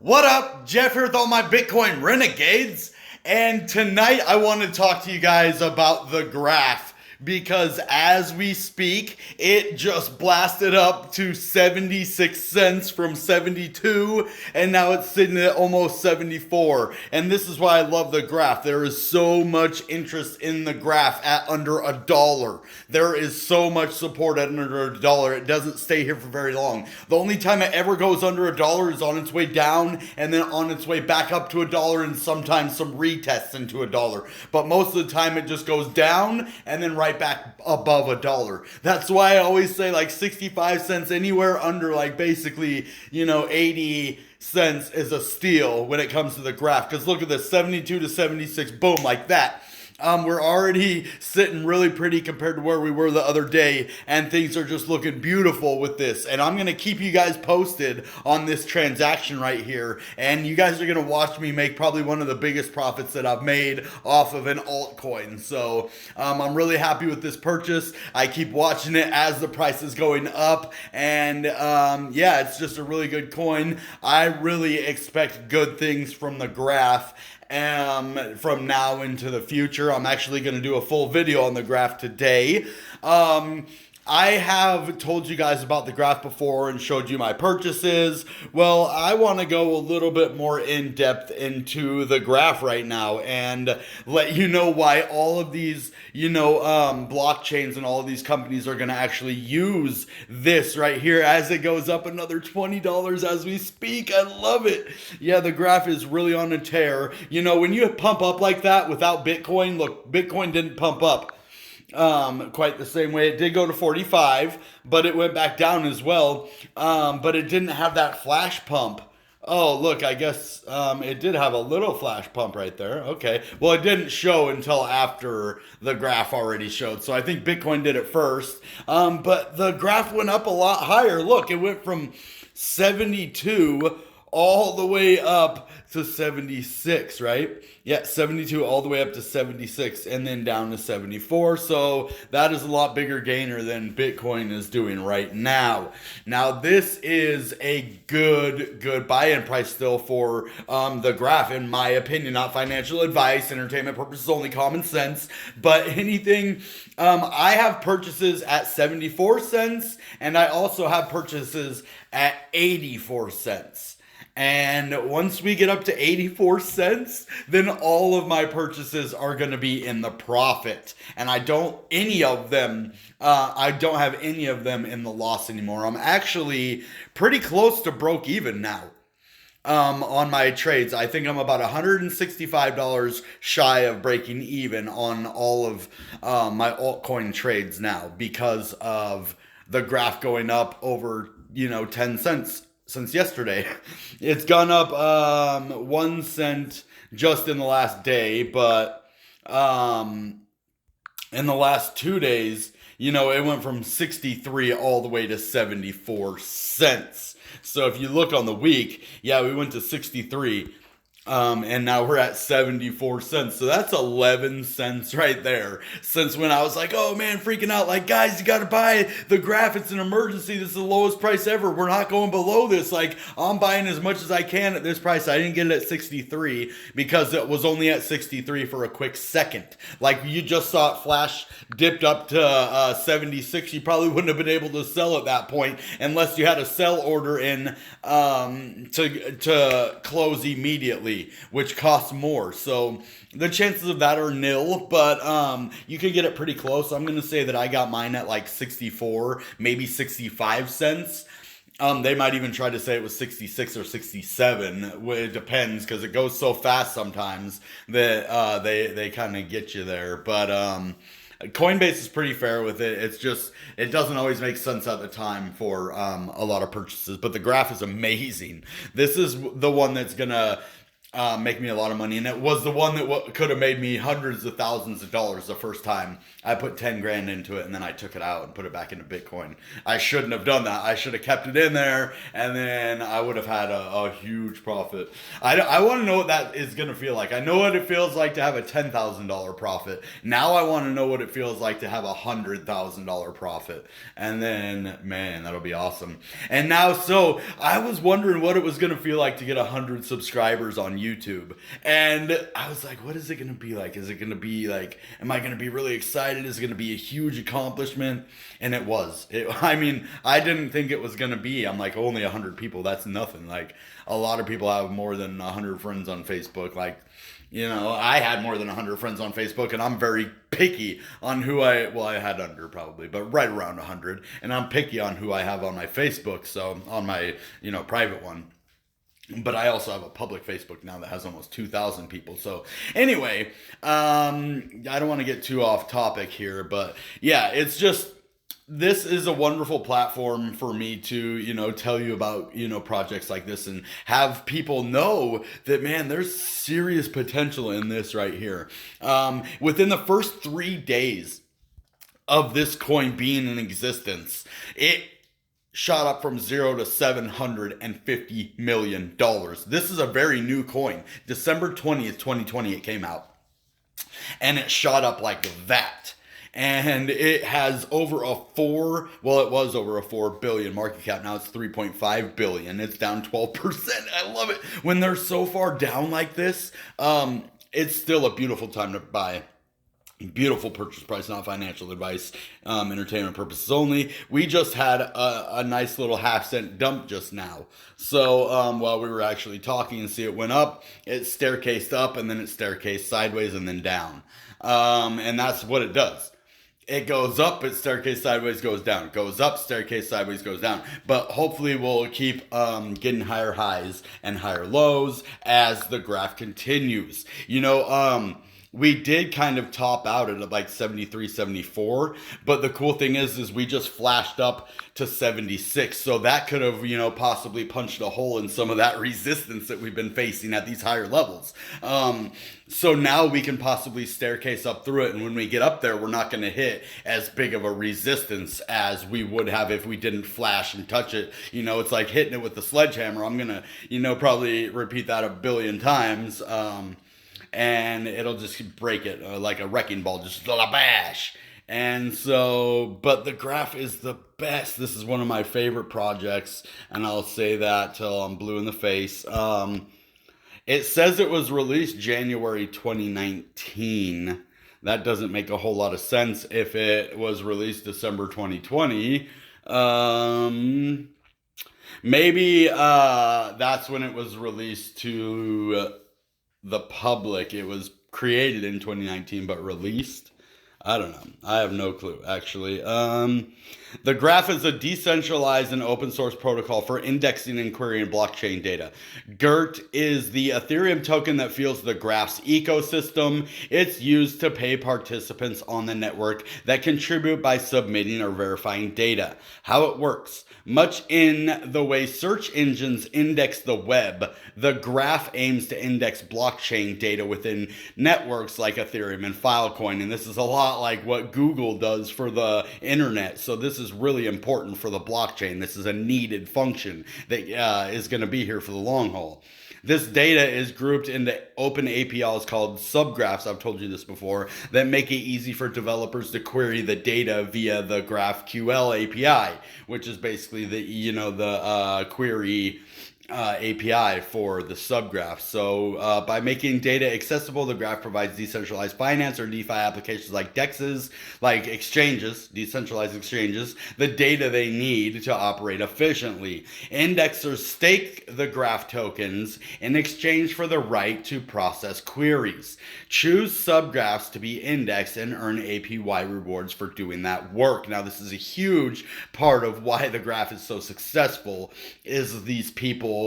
What up? Jeff here with all my Bitcoin Renegades. And tonight I want to talk to you guys about the graph because as we speak, it just blasted up to 76 cents from 72 and now it's sitting at almost 74. And this is why I love the graph. There is so much interest in the graph at under $1. There is so much support at under $1. It doesn't stay here for very long. The only time it ever goes under $1 is on its way down and then on its way back up to $1 and sometimes some retests into $1. But most of the time it just goes down and then right back above $1. That's why I always say like 65 cents anywhere under like basically, 80 cents is a steal when it comes to the graph. Because look at this, 72 to 76, boom, like that. We're already sitting really pretty compared to where we were the other day, and things are just looking beautiful with this. And I'm going to keep you guys posted on this transaction right here, and you guys are going to watch me make probably one of the biggest profits that I've made off of an altcoin. So I'm really happy with this purchase. I keep watching it as the price is going up, and yeah, it's just a really good coin. I really expect good things from the graph from now into the future. I'm actually going to do a full video on the graph today. I have told you guys about the graph before and showed you my purchases. Well, I want to go a little bit more in depth into the graph right now and let you know why all of these, blockchains and all of these companies are going to actually use this right here as it goes up another $20 as we speak. I love it. Yeah, the graph is really on a tear. When you pump up like that without Bitcoin, look, Bitcoin didn't pump up quite the same way. It did go to 45, but it went back down as well. But it didn't have that flash pump. Oh, look, I guess it did have a little flash pump right there. Okay. Well, it didn't show until after the graph already showed. So I think Bitcoin did it first. But the graph went up a lot higher. Look, it went from 72 all the way up to 76, right? Yeah, 72 all the way up to 76 and then down to 74. So that is a lot bigger gainer than Bitcoin is doing right now. Now, this is a good buy-in price still for the graph, in my opinion. Not financial advice, entertainment purposes only, common sense. But anything, I have purchases at 74 cents and I also have purchases at 84 cents. And once we get up to 84 cents, then all of my purchases are going to be in the profit. And I don't have any of them in the loss anymore. I'm actually pretty close to broke even now. On my trades. I think I'm about $165 shy of breaking even on all of my altcoin trades now because of the graph going up over, 10 cents. Since yesterday. It's gone up 1 cent just in the last day, but in the last 2 days, it went from 63 all the way to 74 cents. So if you look on the week, yeah, we went to 63. And now we're at 74 cents. So that's 11 cents right there. Since when I was like, oh man, freaking out. Like, guys, you got to buy the graph. It's an emergency. This is the lowest price ever. We're not going below this. Like, I'm buying as much as I can at this price. I didn't get it at 63 because it was only at 63 for a quick second. Like, you just saw it flash, dipped up to 76. You probably wouldn't have been able to sell at that point unless you had a sell order in to close immediately, which costs more. So the chances of that are nil, but you can get it pretty close. I'm going to say that I got mine at like 64, maybe 65 cents. They might even try to say it was 66 or 67. It depends because it goes so fast sometimes that they kind of get you there. But Coinbase is pretty fair with it. It's just, it doesn't always make sense at the time for a lot of purchases, but the graph is amazing. This is the one that's going to make me a lot of money, and it was the one that could have made me hundreds of thousands of dollars the first time. I put 10 grand into it, and then I took it out and put it back into Bitcoin. I shouldn't have done that. I should have kept it in there, and then I would have had a huge profit. I want to know what that is going to feel like. I know what it feels like to have a $10,000 profit. Now I want to know what it feels like to have a $100,000 profit, and then, man, that'll be awesome. And now, so I was wondering what it was going to feel like to get 100 subscribers on YouTube, and I was like, what is it going to be like? Is it going to be like, am I going to be really excited? Is it going to be a huge accomplishment? And it was. I mean, I didn't think it was going to be. I'm like, only 100 people, that's nothing. Like, a lot of people have more than 100 friends on Facebook. Like, I had more than 100 friends on Facebook, and I'm very picky on who I had under probably, but right around 100, and I'm picky on who I have on my Facebook, so on my, private one. But I also have a public Facebook now that has almost 2,000 people. So anyway, I don't want to get too off topic here, but yeah, it's just, this is a wonderful platform for me to, tell you about, projects like this and have people know that, man, there's serious potential in this right here. Within the first 3 days of this coin being in existence, it shot up from 0 to $750 million. This is a very new coin. December 20th, 2020, it came out. And it shot up like that. And it has it was over a 4 billion market cap. Now it's 3.5 billion. It's down 12%. I love it. When they're so far down like this, it's still a beautiful time to buy. Beautiful purchase price, not financial advice, entertainment purposes only. We just had a nice little half-cent dump just now. So while we were actually talking, and see, it went up, it staircased up, and then it staircased sideways and then down. And that's what it does. It goes up, it staircase sideways, goes down. It goes up, staircase sideways, goes down. But hopefully we'll keep getting higher highs and higher lows as the graph continues. We did kind of top out at like 73, 74, but the cool thing is we just flashed up to 76. So that could have, possibly punched a hole in some of that resistance that we've been facing at these higher levels. So now we can possibly staircase up through it. And when we get up there, we're not going to hit as big of a resistance as we would have if we didn't flash and touch it. It's like hitting it with the sledgehammer. I'm going to, probably repeat that a billion times. And it'll just break it like a wrecking ball, just bash. And so, but the graph is the best. This is one of my favorite projects, and I'll say that till I'm blue in the face. It says it was released January 2019. That doesn't make a whole lot of sense if it was released December 2020. Maybe that's when it was released to the public. It was created in 2019 but released, I don't know. I have no clue, actually. The graph is a decentralized and open source protocol for indexing and querying blockchain data. GERT is the Ethereum token that fuels the graph's ecosystem. It's used to pay participants on the network that contribute by submitting or verifying data. How it works. Much in the way search engines index the web, the graph aims to index blockchain data within networks like Ethereum and Filecoin. And this is a lot like what Google does for the internet. So this is really important for the blockchain. This is a needed function that is going to be here for the long haul. This data is grouped into open APIs called subgraphs, I've told you this before, that make it easy for developers to query the data via the GraphQL API, which is basically the query API for the subgraph. So by making data accessible, the graph provides decentralized finance or DeFi applications like DEXs, like exchanges, decentralized exchanges, the data they need to operate efficiently. Indexers stake the graph tokens in exchange for the right to process queries. Choose subgraphs to be indexed and earn APY rewards for doing that work. Now, this is a huge part of why the graph is so successful, is these people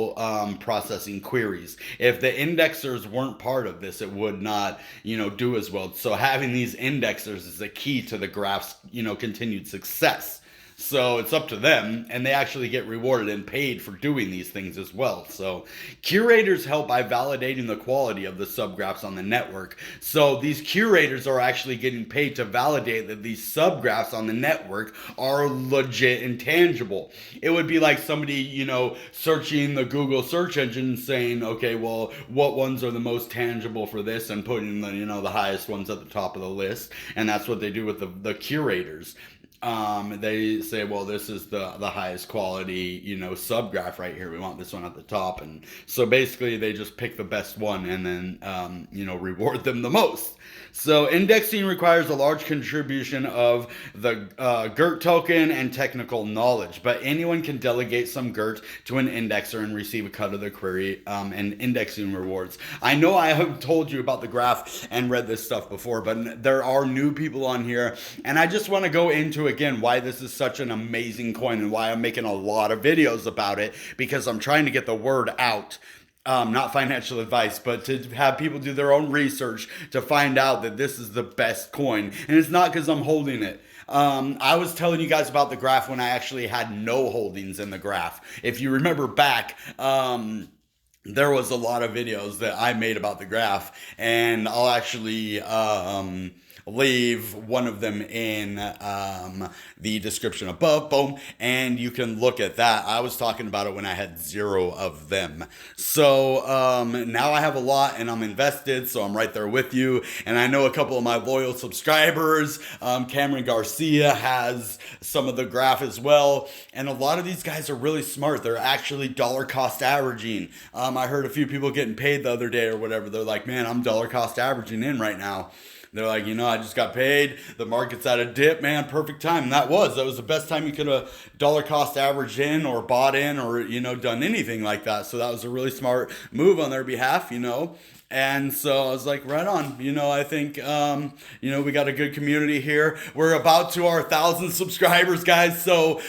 processing queries. If the indexers weren't part of this, it would not, do as well. So having these indexers is the key to the graph's, continued success. So it's up to them, and they actually get rewarded and paid for doing these things as well. So curators help by validating the quality of the subgraphs on the network. So these curators are actually getting paid to validate that these subgraphs on the network are legit and tangible. It would be like somebody, searching the Google search engine and saying, okay, well, what ones are the most tangible for this, and putting the highest ones at the top of the list. And that's what they do with the curators. They say, well, this is the highest quality, subgraph right here. We want this one at the top. And so basically they just pick the best one and then, reward them the most. So indexing requires a large contribution of the GERT token and technical knowledge, but anyone can delegate some GERT to an indexer and receive a cut of the query and indexing rewards. I know I have told you about the graph and read this stuff before, but there are new people on here, and I just want to go into again why this is such an amazing coin and why I'm making a lot of videos about it, because I'm trying to get the word out. Not financial advice, but to have people do their own research to find out that this is the best coin. And it's not because I'm holding it. I was telling you guys about the graph when I actually had no holdings in the graph. If you remember back, there was a lot of videos that I made about the graph, and I'll actually leave one of them in the description above. Boom. And you can look at that. I was talking about it when I had 0 of them. So now I have a lot and I'm invested. So I'm right there with you. And I know a couple of my loyal subscribers. Cameron Garcia has some of the graph as well. And a lot of these guys are really smart. They're actually dollar cost averaging. I heard a few people getting paid the other day or whatever. They're like, man, I'm dollar cost averaging in right now. They're like, I just got paid. The market's at a dip, man. Perfect time. And that was the best time you could have dollar cost averaged in or bought in or, done anything like that. So that was a really smart move on their behalf, And so I was like, right on. I think, we got a good community here. We're about to our 1,000 subscribers, guys. So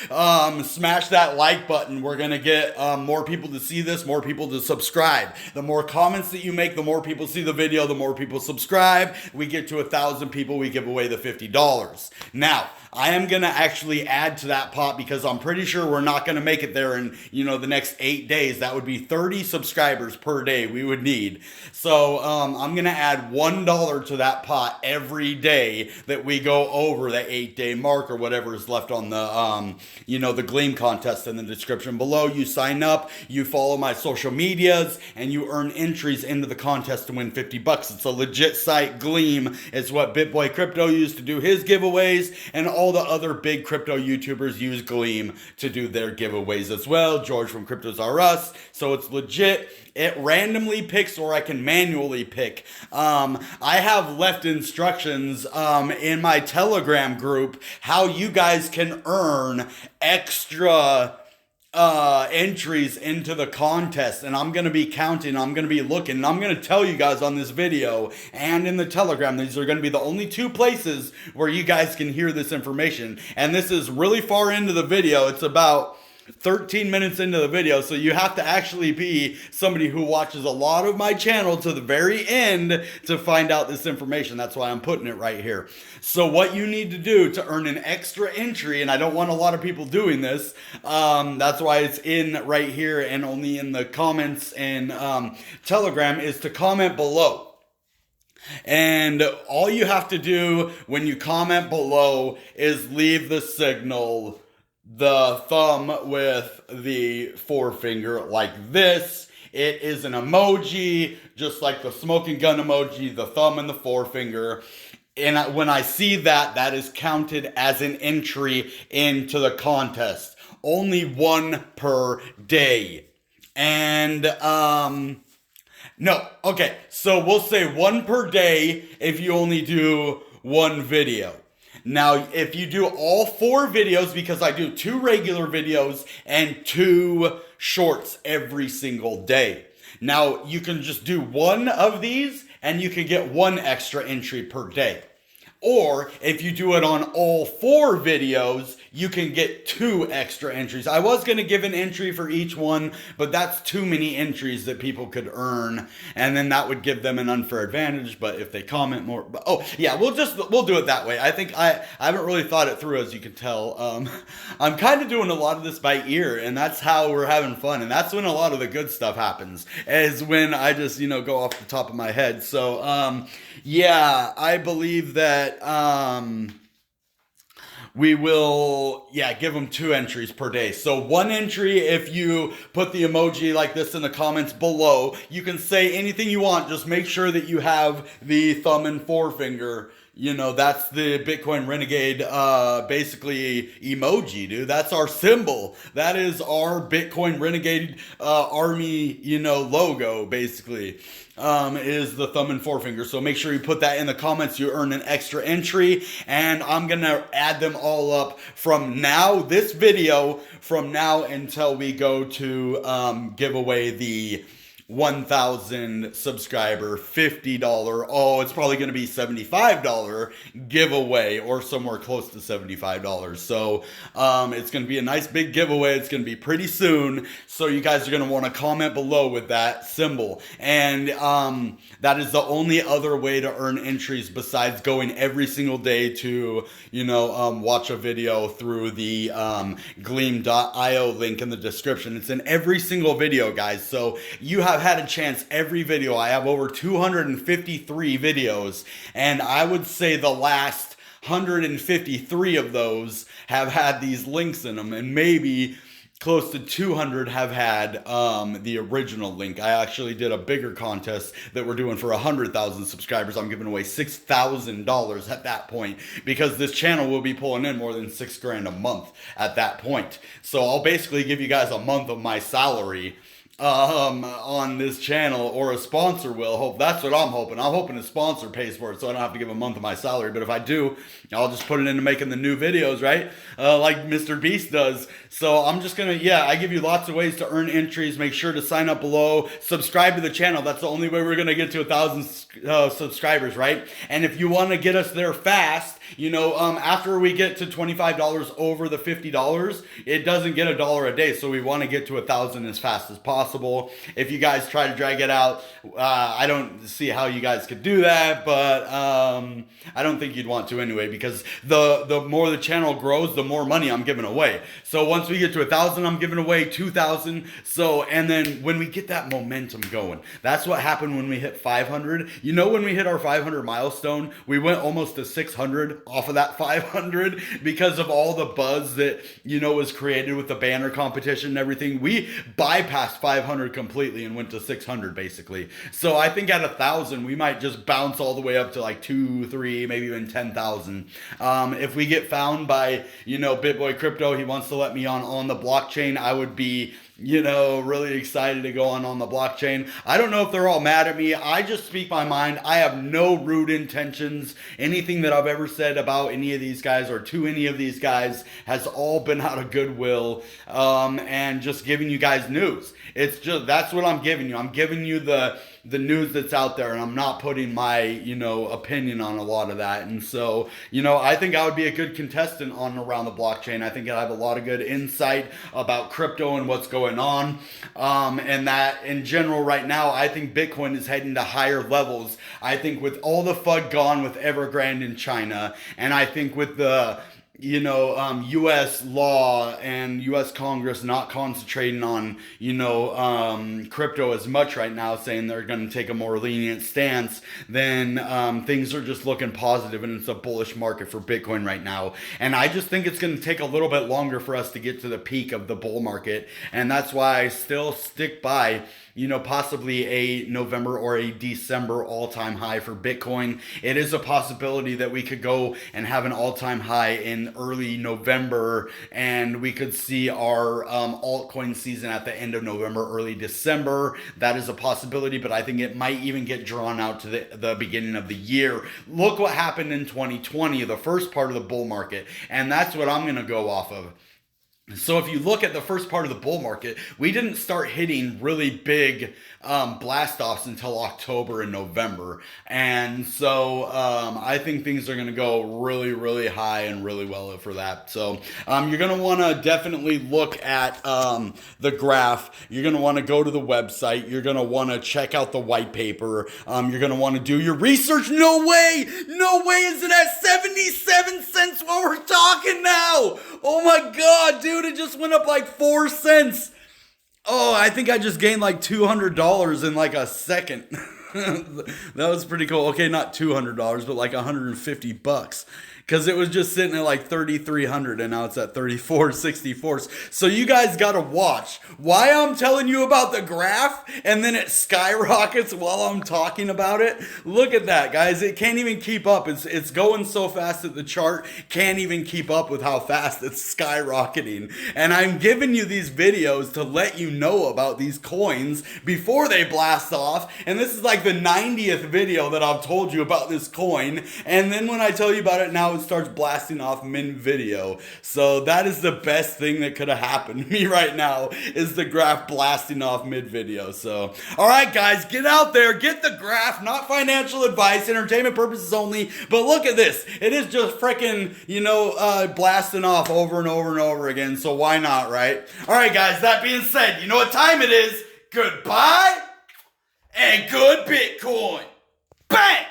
smash that like button. We're going to get more people to see this, more people to subscribe. The more comments that you make, the more people see the video, the more people subscribe. We get to 1,000 people, we give away the $50. Now, I am going to actually add to that pot because I'm pretty sure we're not going to make it there in, the next 8 days. That would be 30 subscribers per day we would need. So I'm going to add $1 to that pot every day that we go over that 8-day mark or whatever is left on the, the Gleam contest in the description below. You sign up, you follow my social medias, and you earn entries into the contest to win $50. It's a legit site. Gleam is what BitBoy Crypto used to do his giveaways, and all the other big crypto YouTubers use Gleam to do their giveaways as well. George from Cryptos R Us. So it's legit. It randomly picks, or I can manually pick. I have left instructions in my Telegram group how you guys can earn extra entries into the contest, and I'm going to be counting, I'm going to be looking, and I'm going to tell you guys on this video and in the Telegram, these are going to be the only 2 places where you guys can hear this information. And this is really far into the video. It's about 13 minutes into the video, so you have to actually be somebody who watches a lot of my channel to the very end to find out this information. That's why I'm putting it right here. So what you need to do to earn an extra entry, and I don't want a lot of people doing this, that's why it's in right here and only in the comments and Telegram, is to comment below. And all you have to do when you comment below is leave the signal, the thumb with the forefinger like this. It is an emoji, just like the smoking gun emoji, the thumb and the forefinger. And when I see that, that is counted as an entry into the contest. Only 1 per day. And, no, okay, so we'll say 1 per day if you only do 1 video. Now, if you do all 4 videos, because I do 2 regular videos and 2 shorts every single day. Now, you can just do 1 of these and you can get 1 extra entry per day. Or if you do it on all 4 videos, you can get 2 extra entries. I was going to give an entry for each one, but that's too many entries that people could earn, and then that would give them an unfair advantage. But if they comment more, oh yeah, we'll do it that way. I think I haven't really thought it through, as you can tell. I'm kind of doing a lot of this by ear, and that's how we're having fun, and that's when a lot of the good stuff happens, is when I just go off the top of my head. So yeah, I believe that we will, give them 2 entries per day. So 1 entry if you put the emoji like this in the comments below. You can say anything you want. Just make sure that you have the thumb and forefinger. That's the Bitcoin Renegade, basically emoji, dude. That's our symbol. That is our Bitcoin Renegade, army, logo, basically. Is the thumb and forefinger. So make sure you put that in the comments. You earn an extra entry, and I'm gonna add them all up from now, this video, from now until we go to give away the 1,000 subscriber $50, it's probably going to be $75 giveaway, or somewhere close to $75. So it's going to be a nice big giveaway. It's going to be pretty soon, so you guys are going to want to comment below with that symbol. And that is the only other way to earn entries besides going every single day to watch a video through the gleam.io link in the description. It's in every single video, guys. So you have had a chance every video. I have over 253 videos, and I would say the last 153 of those have had these links in them, and maybe close to 200 have had the original link. I actually did a bigger contest that we're doing for 100,000 subscribers. I'm giving away $6,000 at that point, because this channel will be pulling in more than $6,000 a month at that point. So I'll basically give you guys a month of my salary on this channel, or a sponsor will. Hope that's what I'm hoping. I'm hoping a sponsor pays for it, so I don't have to give a month of my salary. But if I do, I'll just put it into making the new videos, right? Like Mr. Beast does. So I'm just gonna, I give you lots of ways to earn entries. Make sure to sign up below, subscribe to the channel. That's the only way we're gonna get to 1,000 subscribers, right? And if you want to get us there fast, after we get to $25 over the $50, it doesn't get $1 a day. So we want to get to 1,000 as fast as possible. If you guys try to drag it out, I don't see how you guys could do that, but I don't think you'd want to anyway, because the more the channel grows, the more money I'm giving away. So once we get to 1,000, I'm giving away 2,000. So, and then when we get that momentum going, that's what happened when we hit 500. When we hit our 500 milestone, we went almost to 600 off of that 500 because of all the buzz that was created with the banner competition and everything. We bypassed 500 completely and went to 600 basically. So I think at 1,000 we might just bounce all the way up to like 2, 3, maybe even 10,000. If we get found by BitBoy Crypto, he wants to let me on the blockchain, I would be really excited to go on the blockchain. I don't know if they're all mad at me. I just speak my mind. I have no rude intentions. Anything that I've ever said about any of these guys or to any of these guys has all been out of goodwill, and just giving you guys news. It's just, that's what I'm giving you. I'm giving you the news that's out there, and I'm not putting my, opinion on a lot of that. And so, I think I would be a good contestant on Around the Blockchain. I think I have a lot of good insight about crypto and what's going on. And that in general right now, I think Bitcoin is heading to higher levels. I think with all the FUD gone with Evergrande in China, and I think with the U.S. law and U.S. Congress not concentrating on, crypto as much right now, saying they're going to take a more lenient stance, then things are just looking positive, and it's a bullish market for Bitcoin right now. And I just think it's going to take a little bit longer for us to get to the peak of the bull market. And that's why I still stick by possibly a November or a December all-time high for Bitcoin. It is a possibility that we could go and have an all-time high in early November, and we could see our altcoin season at the end of November, early December. That is a possibility, but I think it might even get drawn out to the beginning of the year. Look what happened in 2020, the first part of the bull market, and that's what I'm going to go off of. So if you look at the first part of the bull market, we didn't start hitting really big blast offs until October and November. And so I think things are going to go really, really high and really well for that. So you're going to want to definitely look at the graph. You're going to want to go to the website. You're going to want to check out the white paper. You're going to want to do your research. No way is it at 77 cents while we're talking now. Oh my God, dude, it just went up like 4 cents. Oh, I think I just gained like $200 in like a second. That was pretty cool. Okay, not $200, but like $150. Because it was just sitting at like 3,300 and now it's at 3,464. So you guys got to watch why I'm telling you about the graph and then it skyrockets while I'm talking about it. Look at that, guys. It can't even keep up. It's going so fast that the chart can't even keep up with how fast it's skyrocketing. And I'm giving you these videos to let you know about these coins before they blast off. And this is like the 90th video that I've told you about this coin. And then when I tell you about it now, it starts blasting off mid-video. So that is the best thing that could have happened to me right now, is the graph blasting off mid-video. So, all right, guys, get out there, get the graph. Not financial advice, entertainment purposes only. But look at this. It is just freaking, blasting off over and over and over again. So why not, right? All right, guys, that being said, you know what time it is. Goodbye and good Bitcoin. Bang!